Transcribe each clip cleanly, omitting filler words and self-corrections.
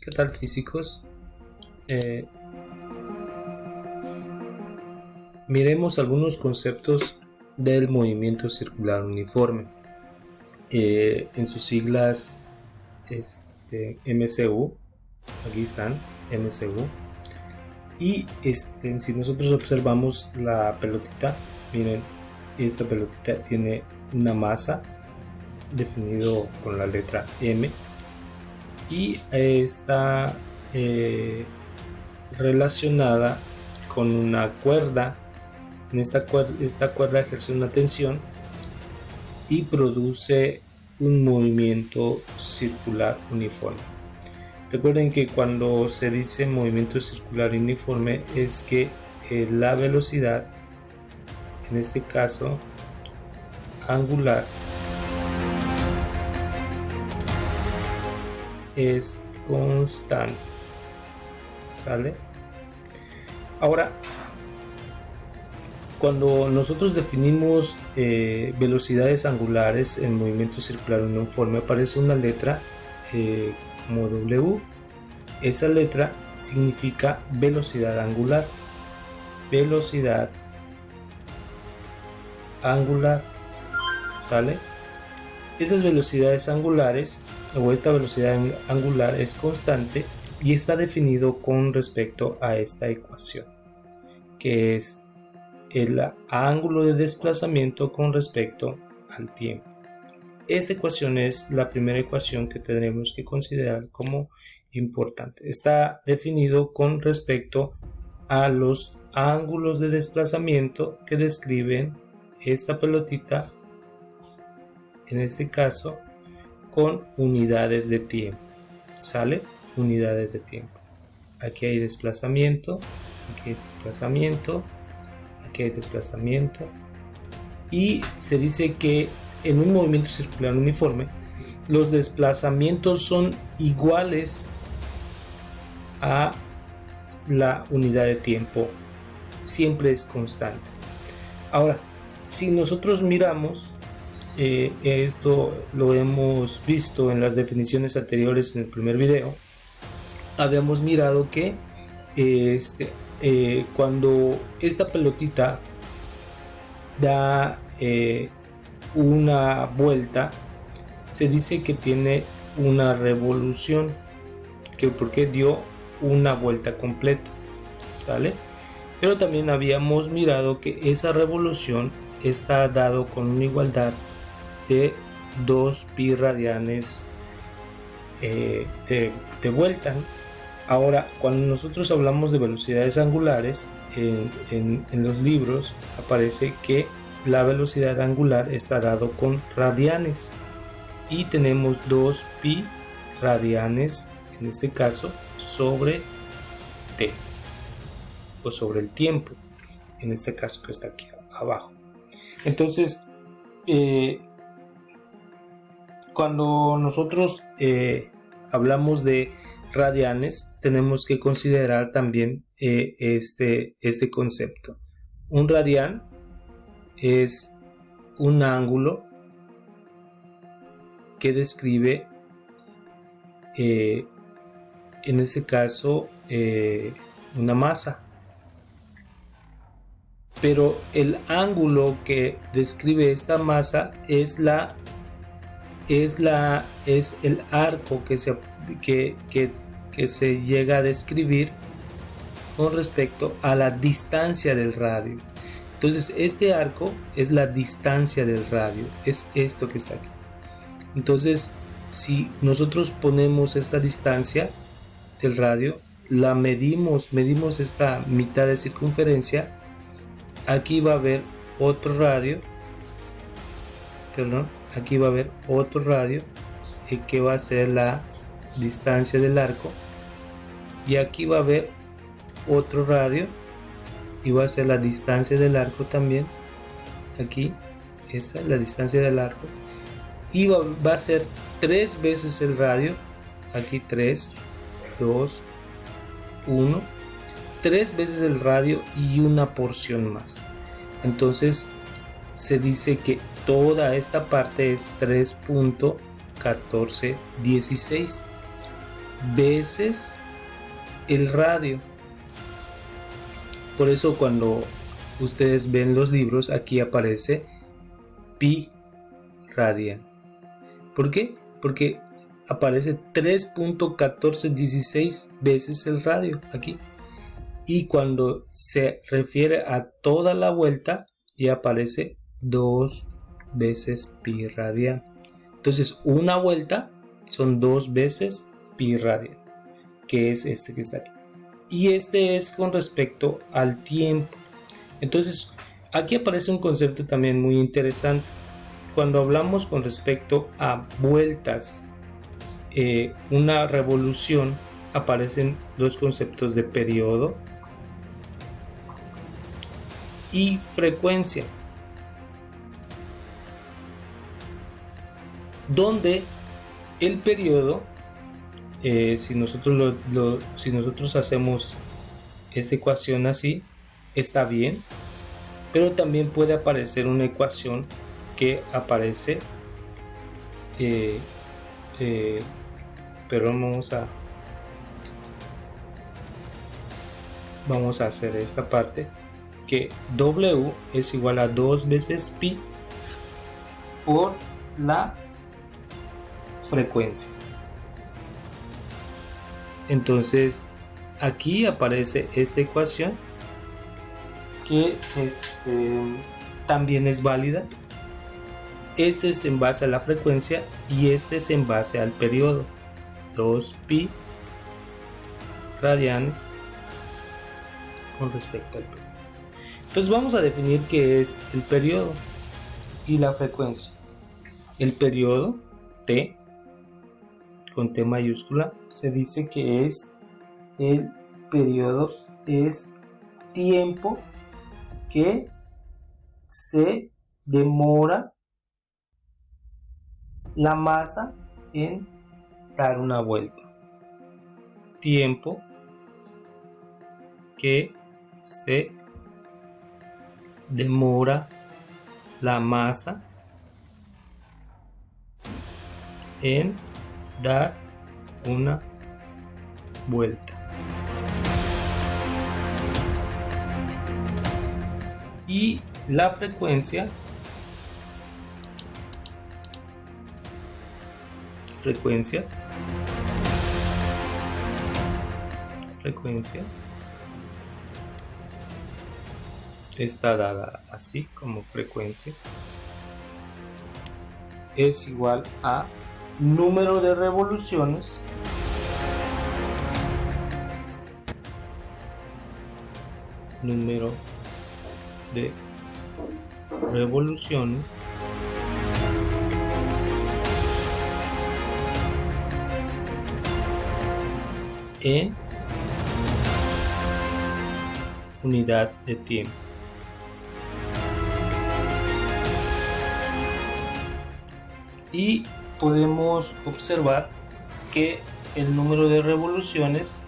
¿Qué tal, físicos? Miremos algunos conceptos del movimiento circular uniforme. En sus siglas MCU, aquí están, MCU. Y si nosotros observamos la pelotita, miren, esta pelotita tiene una masa definido con la letra M y está relacionada con una cuerda. En esta cuerda ejerce una tensión y produce un movimiento circular uniforme. Recuerden que cuando se dice movimiento circular uniforme es que la velocidad, en este caso angular, es constante. ¿Sale? Ahora, cuando nosotros definimos velocidades angulares en movimiento circular uniforme, aparece una letra como W. Esa letra significa velocidad angular. Velocidad angular. ¿Sale? Esas velocidades angulares o esta velocidad angular es constante y está definido con respecto a esta ecuación, que es el ángulo de desplazamiento con respecto al tiempo. Esta ecuación es la primera ecuación que tendremos que considerar como importante. Está definido con respecto a los ángulos de desplazamiento que describen esta pelotita, en este caso con unidades de tiempo. ¿Sale? Unidades de tiempo. Aquí hay desplazamiento, aquí hay desplazamiento, aquí hay desplazamiento, y se dice que en un movimiento circular uniforme los desplazamientos son iguales a la unidad de tiempo, siempre es constante. Ahora, si nosotros miramos esto, lo hemos visto en las definiciones anteriores en el primer video. Habíamos mirado que cuando esta pelotita da una vuelta, se dice que tiene una revolución, porque dio una vuelta completa, ¿sale? Pero también habíamos mirado que esa revolución está dado con una igualdad de 2 pi radianes de vuelta. Ahora, cuando nosotros hablamos de velocidades angulares, en los libros aparece que la velocidad angular está dado con radianes y tenemos 2 pi radianes, en este caso, sobre t, o sobre el tiempo, en este caso que está aquí abajo. Entonces, cuando nosotros hablamos de radianes, tenemos que considerar también este concepto. Un radian es un ángulo que describe, en este caso, una masa. Pero el ángulo que describe esta masa es el arco que se llega a describir con respecto a la distancia del radio. Entonces este arco es la distancia del radio, es esto que está aquí. Entonces, si nosotros ponemos esta distancia del radio, la medimos esta mitad de circunferencia, aquí va a haber otro radio, aquí va a haber otro radio que va a ser la distancia del arco, y aquí va a haber otro radio y va a ser la distancia del arco también. Aquí esta es la distancia del arco y va a ser 3 veces el radio. Aquí 3, 2, 1, 3 veces el radio y una porción más. Entonces se dice que toda esta parte es 3.1416. veces el radio. Por eso cuando ustedes ven los libros, aquí aparece pi radian. ¿Por qué? Porque aparece 3.1416 veces el radio aquí. Y cuando se refiere a toda la vuelta, ya aparece 2 veces pi radian. Entonces, una vuelta son 2 veces pi radian, que es este que está aquí. Y este es con respecto al tiempo. Entonces, aquí aparece un concepto también muy interesante. Cuando hablamos con respecto a vueltas, una revolución, aparecen dos conceptos de periodo y frecuencia, donde el periodo, si nosotros hacemos esta ecuación así, está bien, pero también puede aparecer una ecuación que aparece, pero vamos a hacer esta parte, que W es igual a 2 veces pi por la frecuencia. Entonces aquí aparece esta ecuación que también es válida. Este es en base a la frecuencia y este es en base al periodo. 2 pi radianes con respecto al periodo. Entonces vamos a definir qué es el periodo y la frecuencia. El periodo, T, con T mayúscula, se dice que es el periodo, es tiempo que se demora la masa en dar una vuelta. Tiempo que se demora la masa en dar una vuelta. Y la frecuencia está dada así como frecuencia es igual a número de revoluciones en unidad de tiempo. Y podemos observar que el número de revoluciones,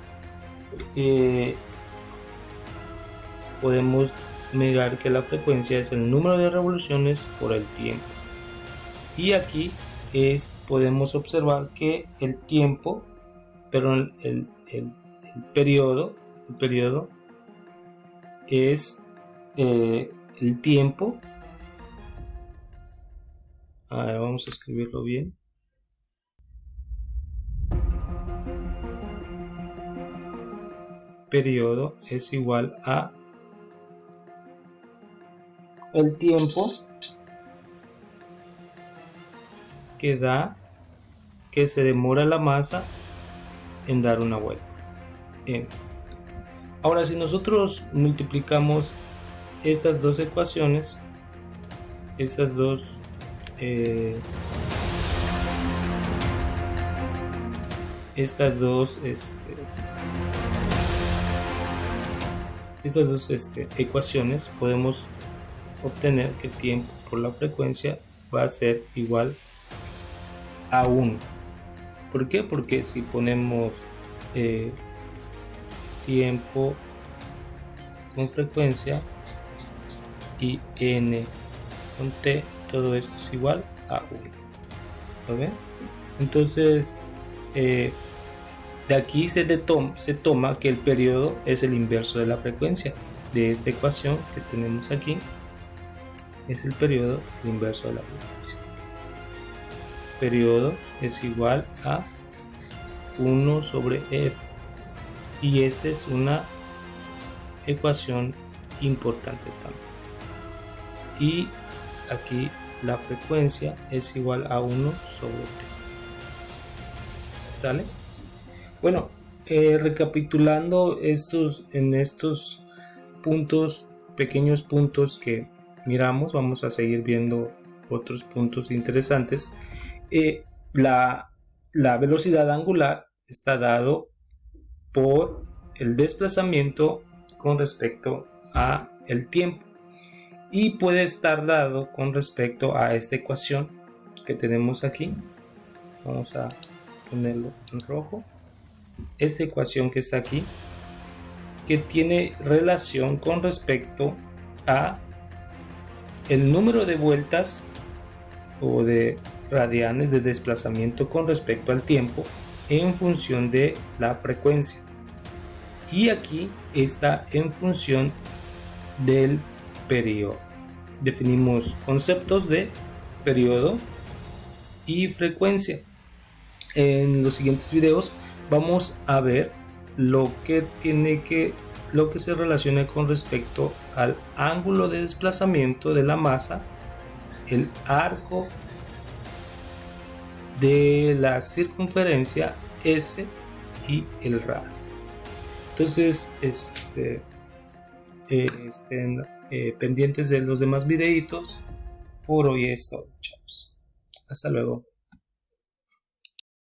podemos negar que la frecuencia es el número de revoluciones por el tiempo. Y aquí podemos observar que el tiempo, perdón, el periodo es el tiempo. Vamos a escribirlo bien. Periodo es igual a el tiempo que se demora la masa en dar una vuelta. Bien. Ahora, si nosotros multiplicamos estas dos ecuaciones, estas dos ecuaciones, podemos obtener que el tiempo por la frecuencia va a ser igual a 1. ¿Por qué? Porque si ponemos tiempo con frecuencia y n con t, todo esto es igual a 1. ¿Lo ven? Entonces De aquí se toma que el periodo es el inverso de la frecuencia. De esta ecuación que tenemos aquí es el periodo inverso de la frecuencia. Periodo es igual a 1 sobre f. Y esta es una ecuación importante también. Y aquí la frecuencia es igual a 1 sobre t. ¿Sale? Bueno, recapitulando en estos puntos, pequeños puntos que miramos, vamos a seguir viendo otros puntos interesantes. La velocidad angular está dado por el desplazamiento con respecto a el tiempo y puede estar dado con respecto a esta ecuación que tenemos aquí. Vamos a ponerlo en rojo. Esta ecuación que está aquí, que tiene relación con respecto a el número de vueltas o de radianes de desplazamiento con respecto al tiempo en función de la frecuencia, y aquí está en función del periodo. Definimos conceptos de periodo y frecuencia. En los siguientes videos vamos a ver lo que se relaciona con respecto al ángulo de desplazamiento de la masa, el arco de la circunferencia S y el radio. Entonces estén pendientes de los demás videitos. Por hoy es todo, chavos. Hasta luego.